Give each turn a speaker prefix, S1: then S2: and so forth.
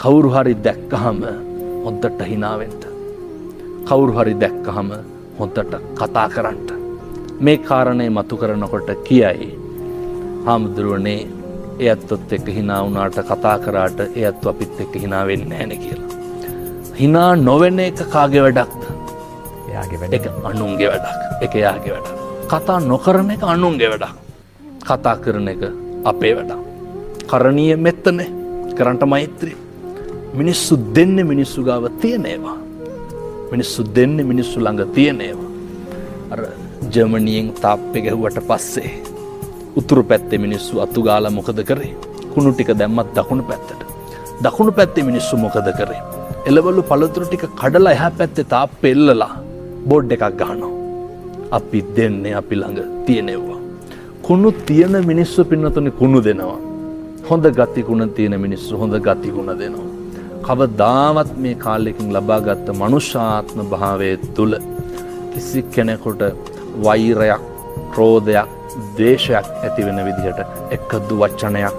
S1: කවුරු හරි දැක්කහම හොඳට hina වෙන්න. කවුරු හරි දැක්කහම හොඳට කතා කරන්න. මේ කාරණේ මතු කරනකොට කියයි හාමුදුරුවනේ එයත්වත් එක්ක hina වුණාට කතා කරාට එයත් අපිත් එක්ක hina වෙන්නේ නැහැ නේ කියලා. hina නොවෙන එක කාගේ වැඩක්ද?
S2: එයාගේ වැඩ.
S1: ඒක අනුන්ගේ වැඩක්. ඒක එයාගේ වැඩක්. කතා නොකරන එක අනුන්ගේ වැඩක්. කතා කරන එක අපේ වැඩක්. කරණීය මෙත්තනේ කරන්ට මෛත්‍රී. මිනිස්සු දෙන්නේ මිනිස්සු ගාව තියෙන ඒවා. මිනිස්සු දෙන්නේ මිනිස්සු ළඟ තියෙන ඒවා. අර ජර්මනියෙන් තාප්පේ ගැහුවට පස්සේ උතුරු පැත්තේ මිනිස්සු අතු ගාලා මොකද කරේ? කුණු ටික දැම්මත් දකුණු පැත්තට. දකුණු පැත්තේ මිනිස්සු මොකද කරේ? එළවලු පළතුරු ටික කඩලා එහා පැත්තේ තාප්පේ එල්ලලා බෝඩ් එකක් ගහනවා. අපි දෙන්නේ අපි ළඟ තියෙනවා. කුණු තියෙන මිනිස්සු පින්නතුනේ කුණු දෙනවා. හොඳ ගති ගුණ තියෙන මිනිස්සු හොඳ ගති ගුණ දෙනවා. කවදාවත් මේ කාලෙකින් ලබාගත් මනුෂ්‍යාත්ම භාවයේ තුල කිසි කෙනෙකුට වෛරයක්, ක්‍රෝධයක්, ද්වේෂයක් ඇති වෙන විදිහට එකදු වචනයක්